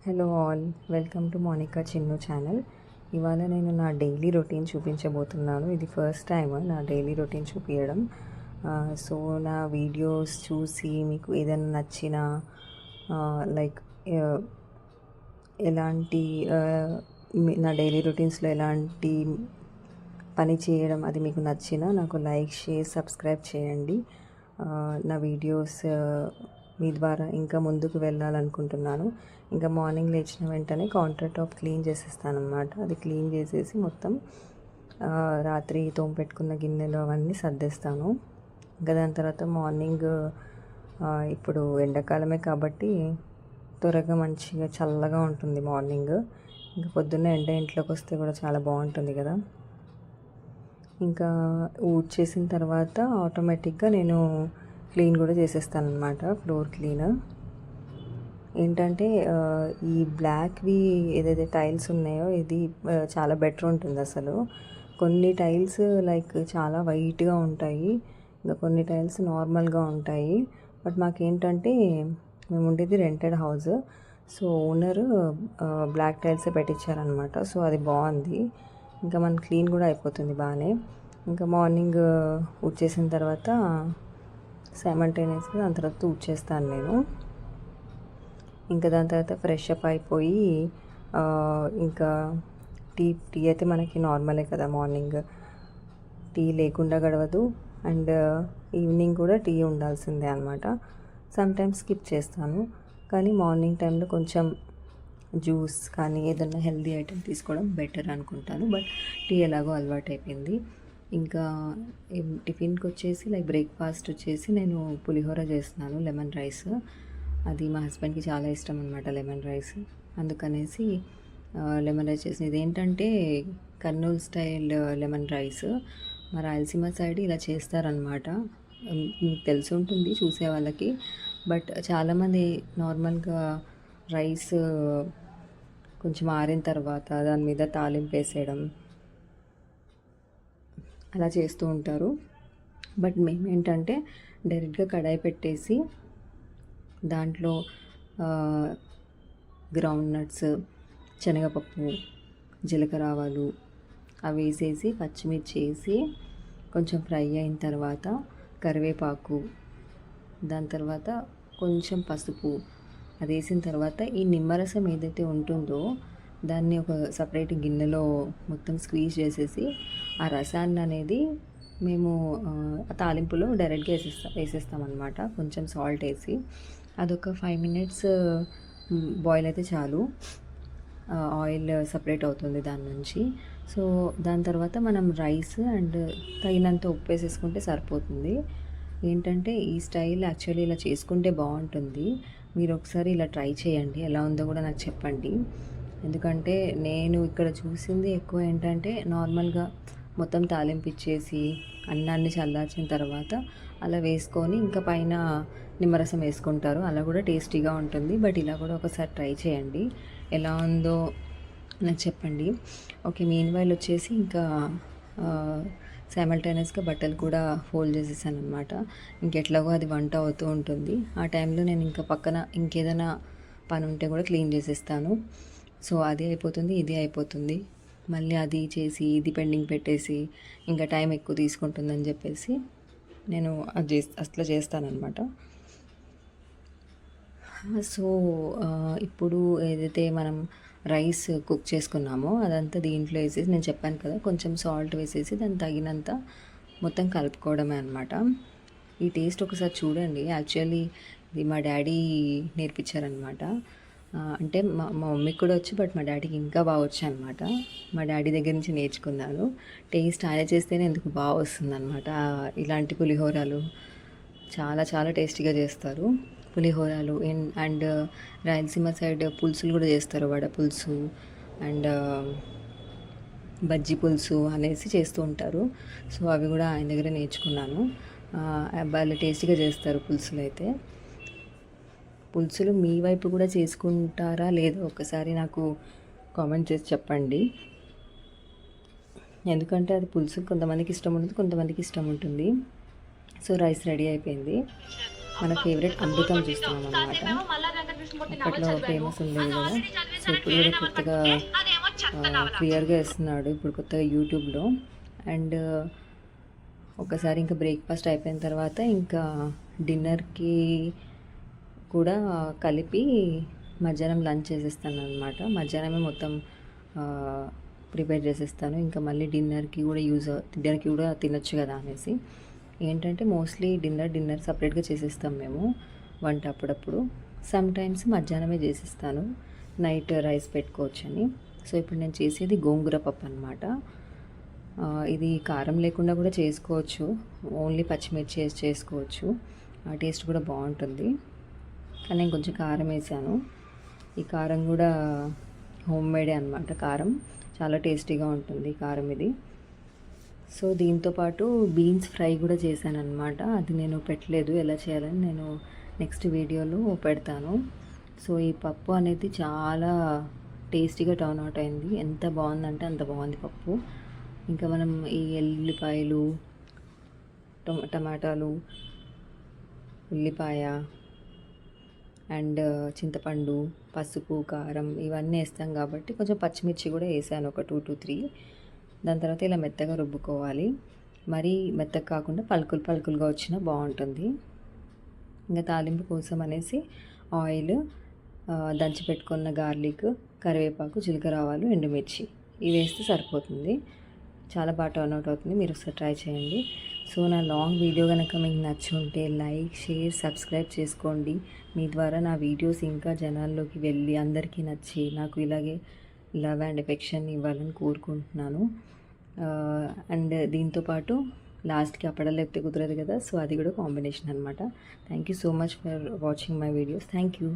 Hello all, welcome to Monika Chinnu channel. ఇవాళ నేను నా డైలీ రొటీన్ చూపించబోతున్నాను. ఇది ఫస్ట్ టైం నా డైలీ రొటీన్ చూపించడం. సో నా వీడియోస్ చూసి మీకు ఏదైనా నచ్చిన లైక్ ఎలాంటి నా డైలీ రొటీన్స్లో ఎలాంటి పని చేయడం అది మీకు నచ్చినా నాకు లైక్, షేర్, సబ్స్క్రైబ్ చేయండి. నా వీడియోస్ మీ ద్వారా ఇంకా ముందుకు వెళ్ళాలనుకుంటున్నాను. ఇంకా మార్నింగ్ లేచిన వెంటనే కౌంటర్ టాప్ క్లీన్ చేసేస్తాను అనమాట. అది క్లీన్ చేసేసి మొత్తం రాత్రి తోమపెట్టుకున్న గిన్నెలు అవన్నీ సర్దేస్తాను. ఇంకా దాని తర్వాత మార్నింగ్ ఇప్పుడు ఎండాకాలమే కాబట్టి త్వరగా మంచిగా చల్లగా ఉంటుంది మార్నింగ్. ఇంకా పొద్దున్న ఇంట్లోకి వస్తే కూడా చాలా బాగుంటుంది కదా. ఇంకా ఊడ్చేసిన తర్వాత ఆటోమేటిక్గా నేను క్లీన్ కూడా చేసేస్తాను అనమాట. ఫ్లోర్ క్లీనర్ ఏంటంటే ఈ బ్లాక్వి ఏదైతే టైల్స్ ఉన్నాయో ఇది చాలా బెటర్ ఉంటుంది అసలు. కొన్ని టైల్స్ లైక్ చాలా వైట్గా ఉంటాయి, ఇంకా కొన్ని టైల్స్ నార్మల్గా ఉంటాయి. బట్ మాకేంటంటే మేము ఉండేది rented house, so owner black టైల్సే పెట్టించారనమాట. సో అది బాగుంది, ఇంకా మన క్లీన్ కూడా అయిపోతుంది బాగానే. ఇంకా మార్నింగ్ ఊడ్చేసిన తర్వాత సైమల్టేనియస్గా దాని తర్వాత ఊడ్చేస్తాను నేను. ఇంకా దాని తర్వాత ఫ్రెష్ అప్ అయిపోయి ఇంకా టీ అయితే మనకి నార్మలే కదా, మార్నింగ్ టీ లేకుండా గడవదు. అండ్ ఈవినింగ్ కూడా టీ ఉండాల్సిందే అనమాట. సమ్టైమ్స్ స్కిప్ చేస్తాను, కానీ మార్నింగ్ టైంలో కొంచెం జ్యూస్ కానీ ఏదైనా హెల్దీ ఐటెం తీసుకోవడం బెటర్ అనుకుంటాను. బట్ టీ ఎలాగో అలవాటు అయిపోయింది. ఇంకా టిఫిన్కి వచ్చేసి లైక్ బ్రేక్ఫాస్ట్ వచ్చేసి నేను పులిహోర చేస్తున్నాను, లెమన్ రైస్. అది మా హస్బెండ్కి చాలా ఇష్టం అనమాట లెమన్ రైస్. అందుకనేసి లెమన్ రైస్ చేసిన. ఇదేంటంటే కర్నూలు స్టైల్ లెమన్ రైస్. మా రాయలసీమ సైడ్ ఇలా చేస్తారనమాట. మీకు తెలిసి ఉంటుంది చూసే వాళ్ళకి. బట్ చాలామంది నార్మల్గా రైస్ కొంచెం ఆరిన తర్వాత దాని మీద తాలింపు వేసేయడం అలా చేస్తూ ఉంటారు. బట్ మేమేంటంటే డైరెక్ట్గా కడాయి పెట్టేసి దాంట్లో గ్రౌండ్ నట్స్, శనగపప్పు, జీలకర్ర ఆవాలు అవి వేసేసి పచ్చిమిర్చి వేసి కొంచెం ఫ్రై అయిన తర్వాత కరివేపాకు, దాని తర్వాత కొంచెం పసుపు అది వేసిన తర్వాత ఈ నిమ్మరసం ఏదైతే ఉంటుందో దాన్ని ఒక సపరేట్ గిన్నెలో మొత్తం స్క్వీజ్ చేసేసి ఆ రసాన్ని అనేది మేము తాలింపులో డైరెక్ట్గా వేసేస్తామన్నమాట. కొంచెం సాల్ట్ వేసి అదొక 5 minutes బాయిల్ అయితే చాలు, ఆయిల్ సపరేట్ అవుతుంది దాని నుంచి. సో దాని తర్వాత మనం రైస్ అండ్ తగినంత ఉప్పు వేసేసుకుంటే సరిపోతుంది. ఏంటంటే ఈ స్టైల్ యాక్చువల్లీ ఇలా చేసుకుంటే బాగుంటుంది. మీరు ఒకసారి ఇలా ట్రై చేయండి, ఎలా ఉందో కూడా నాకు చెప్పండి. ఎందుకంటే నేను ఇక్కడ చూసింది ఎక్కువ ఏంటంటే నార్మల్గా మొత్తం తాలింపు ఇచ్చేసి అన్నాన్ని చల్లార్చిన తర్వాత అలా వేసుకొని ఇంకా పైన నిమ్మరసం వేసుకుంటారు. అలా కూడా టేస్టీగా ఉంటుంది. బట్ ఇలా కూడా ఒకసారి ట్రై చేయండి, ఎలా ఉందో నాకు చెప్పండి. ఓకే, మీన్వైల్ వచ్చేసి ఇంకా సైమల్టేనియస్గా బట్టలు కూడా ఫోల్డ్ చేసేసాను అనమాట. ఇంకెట్లాగో అది వంట అవుతూ ఉంటుంది. ఆ టైంలో నేను ఇంకా పక్కన ఇంకేదైనా పని ఉంటే కూడా క్లీన్ చేసేస్తాను. సో అది అయిపోతుంది, ఇది అయిపోతుంది. మళ్ళీ అది చేసి ఇది పెండింగ్ పెట్టేసి ఇంకా టైం ఎక్కువ తీసుకుంటుందని చెప్పేసి నేను అది అట్లా చేస్తానన్నమాట. సో ఇప్పుడు ఏదైతే మనం రైస్ కుక్ చేసుకున్నామో అదంతా దీంట్లో వేసేసి, నేను చెప్పాను కదా కొంచెం సాల్ట్ వేసేసి దాన్ని తగినంత మొత్తం కలుపుకోవడమే అనమాట. ఈ టేస్ట్ ఒకసారి చూడండి. యాక్చువల్లీ ఇది మా డాడీ నేర్పించారనమాట. అంటే మా మమ్మీకి కూడా వచ్చు, బట్ మా డాడీకి ఇంకా బాగా వచ్చు అనమాట. మా డాడీ దగ్గర నుంచి నేర్చుకున్నాను. టేస్ట్ ఆయన చేస్తేనే ఎందుకు బాగా వస్తుంది అనమాట. ఇలాంటి పులిహోరాలు చాలా చాలా టేస్టీగా చేస్తారు. పులిహోరాలు అండ్ రాయలసీమ సైడ్ పులుసులు కూడా చేస్తారు, వడ పులుసు అండ్ బజ్జీ పులుసు అనేసి చేస్తూ ఉంటారు. సో అవి కూడా ఆయన దగ్గర నేర్చుకున్నాను. వాళ్ళు టేస్టీగా చేస్తారు పులుసులు అయితే. పులుసులు మీ వైపు కూడా చేసుకుంటారా లేదో ఒకసారి నాకు కామెంట్ చేసి చెప్పండి. ఎందుకంటే అది పులుసు కొంతమందికి ఇష్టం ఉంటుంది, కొంతమందికి ఇష్టం ఉంటుంది. సో రైస్ రెడీ అయిపోయింది. మన ఫేవరెట్ అమృతం చూస్తున్నాం అన్నమాట. అప్పట్లో ఫేమస్ ఉండేది కదా. సో ఇప్పుడు కూడా కొత్తగా క్లియర్గా ఇస్తున్నాడు ఇప్పుడు కొత్తగా యూట్యూబ్లో. అండ్ ఒకసారి ఇంకా బ్రేక్ఫాస్ట్ అయిపోయిన తర్వాత ఇంకా డిన్నర్కి కూడా కలిపి మధ్యాహ్నం లంచ్ చేసేస్తాను అనమాట. మధ్యాహ్నమే మొత్తం ప్రిపేర్ చేసేస్తాను. ఇంకా మళ్ళీ డిన్నర్కి కూడా తినొచ్చు కదా అనేసి. ఏంటంటే మోస్ట్లీ డిన్నర్ సపరేట్గా చేసేస్తాం మేము, వంట అప్పుడప్పుడు. సమ్ టైమ్స్ మధ్యాహ్నమే చేసేస్తాను, నైట్ రైస్ పెట్టుకోవచ్చని. సో ఇప్పుడు నేను చేసేది గోంగూర పప్పు అనమాట. ఇది కారం లేకుండా కూడా చేసుకోవచ్చు, ఓన్లీ పచ్చిమిర్చి వేసి చేసుకోవచ్చు. ఆ టేస్ట్ కూడా బాగుంటుంది. కానీ నేను కొంచెం కారం వేసాను. ఈ కారం కూడా హోమ్ మేడే అనమాట. కారం చాలా టేస్టీగా ఉంటుంది కారం ఇది. సో దీంతోపాటు బీన్స్ ఫ్రై కూడా చేశాను అనమాట. అది నేను పెట్టలేదు, ఎలా చేయాలని నేను నెక్స్ట్ వీడియోలో పెడతాను. సో ఈ పప్పు అనేది చాలా టేస్టీగా టర్న్ అవుట్ అయింది. ఎంత బాగుందంటే అంత బాగుంది పప్పు. ఇంకా మనం ఈ ఎల్లిపాయలు, టమాటాలు, ఉల్లిపాయ అండ్ చింతపండు, పసుపు, కారం ఇవన్నీ వేస్తాం కాబట్టి కొంచెం పచ్చిమిర్చి కూడా వేసాను, ఒక 2 to 3. దాని తర్వాత ఇలా మెత్తగా రుబ్బుకోవాలి. మరీ మెత్తగా కాకుండా పలుకులుగా వచ్చినా బాగుంటుంది. ఇంకా తాలింపు కోసం అనేసి ఆయిల్, దంచి పెట్టుకున్న గార్లిక్, కరివేపాకు, జీలకర్ర, ఆవాలు, ఎండుమిర్చి ఇవి వేస్తే సరిపోతుంది. చాలా బాగా టర్న్ అవుట్ అవుతుంది. మీరు ఒకసారి ట్రై చేయండి. సో నా లాంగ్ వీడియో కనుక మీకు నచ్చుంటే లైక్, షేర్, సబ్స్క్రైబ్ చేసుకోండి. మీ ద్వారా నా వీడియోస్ ఇంకా జనాల్లోకి వెళ్ళి అందరికీ నచ్చి నాకు ఇలాగే లవ్ అండ్ ఎఫెక్షన్ ఇవ్వాలని కోరుకుంటున్నాను. అండ్ దీంతోపాటు లాస్ట్కి అప్పడాలు లేకపోతే కుదరదు కదా, సో అది కూడా కాంబినేషన్ అనమాట. Thank you so much for watching my videos. Thank you.